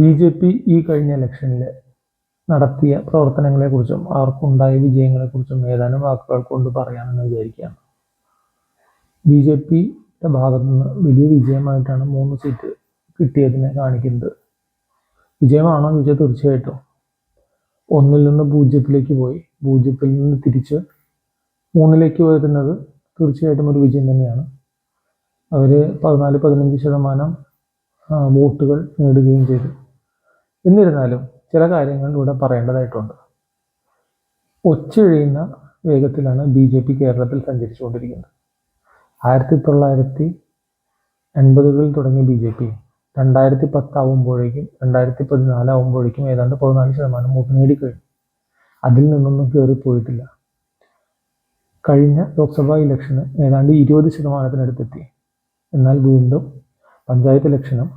BJP ഈ കഴിഞ്ഞ ഇലക്ഷനിൽ നടത്തിയ പ്രവർത്തനങ്ങളെക്കുറിച്ചും അവർക്കുണ്ടായ വിജയങ്ങളെക്കുറിച്ചും ഏതാനും വാക്കുകൾ കൊണ്ട് പറയാമെന്ന് വിചാരിക്കുകയാണ്. ബി.ജെ.പിയുടെ ഭാഗത്തു നിന്ന് വലിയ വിജയമായിട്ടാണ് 3 സീറ്റ് കിട്ടിയതിനെ കാണിക്കുന്നത്. വിജയമാണോ എന്ന് ചോദിച്ചാൽ തീർച്ചയായിട്ടും 1-ൽ നിന്ന് 0-ലേക്ക് പോയി, 0-ൽ നിന്ന് തിരിച്ച് 3-ലേക്ക് വരുന്നത് തീർച്ചയായിട്ടും ഒരു വിജയം തന്നെയാണ്. അവർ 14-15% വോട്ടുകൾ നേടുകയും ചെയ്തു. എന്നിരുന്നാലും ചില കാര്യങ്ങൾ ഇവിടെ പറയേണ്ടതായിട്ടുണ്ട്. ഒച്ചയൊഴിയുന്ന വേഗത്തിലാണ് ബി.ജെ.പി കേരളത്തിൽ സഞ്ചരിച്ചുകൊണ്ടിരിക്കുന്നത്. 1980-കളിൽ തുടങ്ങിയ ബി.ജെ.പി 2010 ആവുമ്പോഴേക്കും 2014 ആവുമ്പോഴേക്കും ഏതാണ്ട് 14% വോട്ട് നേടിക്കഴിഞ്ഞു. അതിൽ നിന്നൊന്നും കയറിപ്പോയിട്ടില്ല. കഴിഞ്ഞ ലോക്സഭാ ഇലക്ഷന് ഏതാണ്ട് 20%-നടുത്തെത്തി. എന്നാൽ വീണ്ടും പഞ്ചായത്ത് ഇലക്ഷനും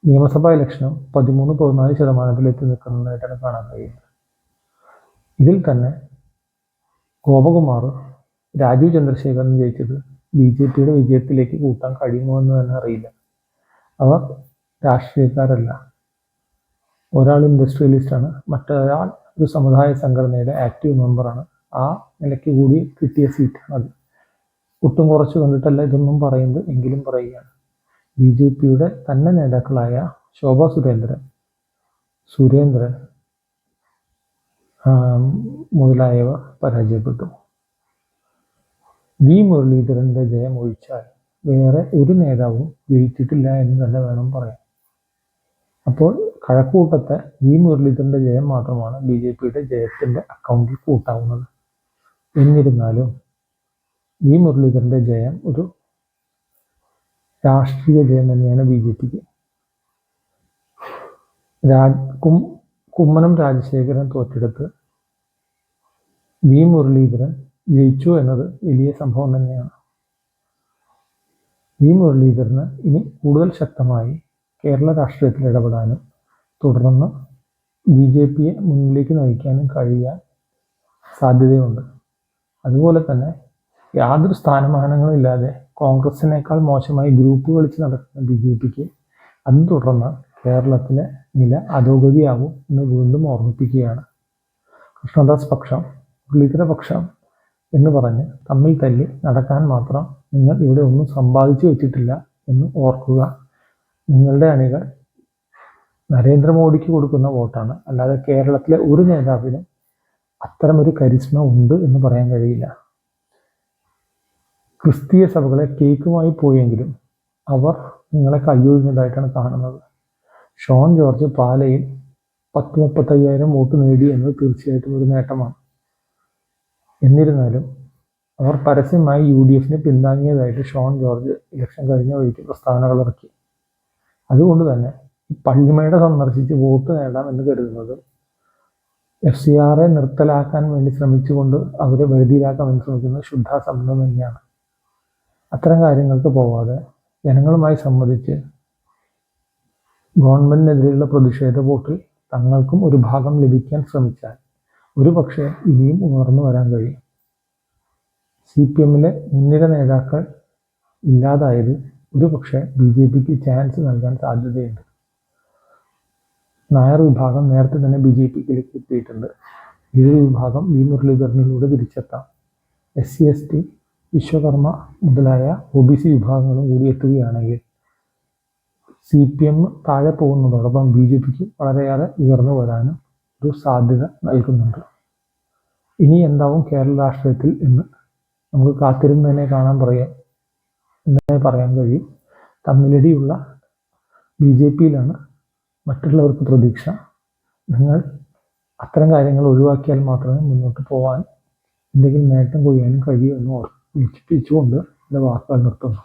നിയമസഭാ ഇലക്ഷനും 13-14%-ലെത്തി നിൽക്കുന്നതായിട്ടാണ് കാണാൻ കഴിയുന്നത്. ഇതിൽ തന്നെ ഗോപകുമാർ, രാജീവ് ചന്ദ്രശേഖരൻ ജയിച്ചത് ബി.ജെ.പിയുടെ വിജയത്തിലേക്ക് കൂട്ടാൻ കഴിയുമോ എന്ന് തന്നെ അറിയില്ല. അവർ രാഷ്ട്രീയക്കാരല്ല. ഒരാൾ ഇൻഡസ്ട്രിയലിസ്റ്റാണ്, മറ്റൊരാൾ ഒരു സമുദായ സംഘടനയുടെ ആക്റ്റീവ് മെമ്പറാണ്. ആ നിലയ്ക്ക് കൂടി കിട്ടിയ സീറ്റാണ് അത്. ഒട്ടും കുറച്ച് കണ്ടിട്ടല്ല ഇതൊന്നും പറയുന്നത്, എങ്കിലും പറയുകയാണ്. ബി.ജെ.പിയുടെ തന്നെ നേതാക്കളായ ശോഭാ സുരേന്ദ്രൻ മുതലായവർ പരാജയപ്പെട്ടു. വി മുരളീധരൻ്റെ ജയം ഒഴിച്ചാൽ വേറെ ഒരു നേതാവും ജയിച്ചിട്ടില്ല എന്ന് തന്നെ വേണം പറയാൻ. അപ്പോൾ കഴക്കൂട്ടത്തെ വി മുരളീധരൻ്റെ ജയം മാത്രമാണ് ബി.ജെ.പിയുടെ ജയത്തിൻ്റെ അക്കൗണ്ടിൽ കൂട്ടാവുന്നത്. എന്നിരുന്നാലും വി മുരളീധരൻ്റെ ജയം ഒരു രാഷ്ട്രീയ ജയം തന്നെയാണ് ബി.ജെ.പിക്ക്. കുമ്മനം രാജശേഖരൻ തോറ്റെടുത്ത് വി മുരളീധരൻ ജയിച്ചു എന്നത് വലിയ സംഭവം തന്നെയാണ്. വി മുരളീധരന് ഇനി കൂടുതൽ ശക്തമായി കേരള രാഷ്ട്രീയത്തിൽ ഇടപെടാനും തുടർന്ന് ബി.ജെ.പിയെ മുന്നിലേക്ക് നയിക്കാനും കഴിയാൻ സാധ്യതയുണ്ട്. അതുപോലെ തന്നെ യാതൊരു സ്ഥാനമാനങ്ങളും ഇല്ലാതെ കോൺഗ്രസിനേക്കാൾ മോശമായി ഗ്രൂപ്പ് കളിച്ച് നടക്കുന്ന ബി.ജെ.പിക്ക് അത് തുടർന്ന് കേരളത്തിലെ നില അധോഗതിയാവും എന്ന് വീണ്ടും ഓർമ്മിപ്പിക്കുകയാണ്. കൃഷ്ണദാസ് പക്ഷം, മുരളീധര പക്ഷം എന്ന് പറഞ്ഞ് തമ്മിൽ തല്ലി നടക്കാൻ മാത്രം നിങ്ങൾ ഇവിടെ ഒന്നും സമ്പാദിച്ചു വെച്ചിട്ടില്ല എന്ന് ഓർക്കുക. നിങ്ങളുടെ അണികൾ നരേന്ദ്രമോദിക്ക് കൊടുക്കുന്ന വോട്ടാണ്, അല്ലാതെ കേരളത്തിലെ ഒരു നേതാവിനും അത്തരമൊരു കരിസ്മ ഉണ്ട് എന്ന് പറയാൻ കഴിയില്ല. ക്രിസ്തീയ സഭകളെ കേക്കുമായി പോയെങ്കിലും അവർ നിങ്ങളെ കയ്യൊഴിഞ്ഞതായിട്ടാണ് കാണുന്നത്. ഷോൺ ജോർജ് പാലയിൽ 10-35,000 വോട്ട് നേടി എന്നത് തീർച്ചയായിട്ടും ഒരു നേട്ടമാണ്. എന്നിരുന്നാലും അവർ പരസ്യമായി UDFനെ പിന്താങ്ങിയതായിട്ട് ഷോൺ ജോർജ് ഇലക്ഷൻ കഴിഞ്ഞ വഴിക്ക് പ്രസ്താവനകൾ ഇറക്കി. അതുകൊണ്ട് തന്നെ ഈ പള്ളിമേട സന്ദർശിച്ച് വോട്ട് നേടാം എന്ന് കരുതുന്നത് FCRയെ നിർത്തലാക്കാൻ വേണ്ടി ശ്രമിച്ചുകൊണ്ട് അവരെ വെറുതിയിലാക്കാമെന്ന് ശ്രമിക്കുന്നത് ശുദ്ധാസംബന്ധം തന്നെയാണ്. അത്തരം കാര്യങ്ങൾക്ക് പോവാതെ ജനങ്ങളുമായി സംവദിച്ച് ഗവൺമെന്റിനെതിരെയുള്ള പ്രതിഷേധ വോട്ടിൽ തങ്ങൾക്കും ഒരു ഭാഗം ലഭിക്കാൻ ശ്രമിച്ചാൽ ഒരു പക്ഷേ ഇനിയും ഉണർന്നു വരാൻ കഴിയും. CPMലെ മുൻനിര നേതാക്കൾ ഇല്ലാതായത് ഒരു പക്ഷേ ബി.ജെ.പിക്ക് ചാൻസ് നൽകാൻ സാധ്യതയുണ്ട്. നായർ വിഭാഗം നേരത്തെ തന്നെ ബി.ജെ.പിയിലേക്ക് എത്തിയിട്ടുണ്ട്. ഈ വിഭാഗം വി മുരളീധരനിലൂടെ തിരിച്ചെത്താം. SC/ST, വിശ്വകർമ്മ മുതലായ OBC വിഭാഗങ്ങളും കൂടി എത്തുകയാണെങ്കിൽ CPM താഴെ പോകുന്നതോടൊപ്പം ബി.ജെ.പിക്ക് വളരെയേറെ ഉയർന്നു വരാനും ഒരു സാധ്യത നൽകുന്നുണ്ട്. ഇനി എന്താവും കേരള രാഷ്ട്രീയത്തിൽ എന്ന് നമുക്ക് കാത്തിരുന്ന് കാണാൻ പറയാൻ കഴിയും. തമ്മിലടിയുള്ള ബി.ജെ.പിയിലാണ് മറ്റുള്ളവർക്ക് പ്രതീക്ഷ. നിങ്ങൾ അത്തരം കാര്യങ്ങൾ ഒഴിവാക്കിയാൽ മാത്രമേ മുന്നോട്ട് പോകാൻ എന്തെങ്കിലും നേട്ടം കൊയ്യാനും കഴിയൂ എന്ന് ഓർമ്മിപ്പിച്ചുകൊണ്ട് എൻ്റെ വാക്കുകൾ നിർത്തുന്നു.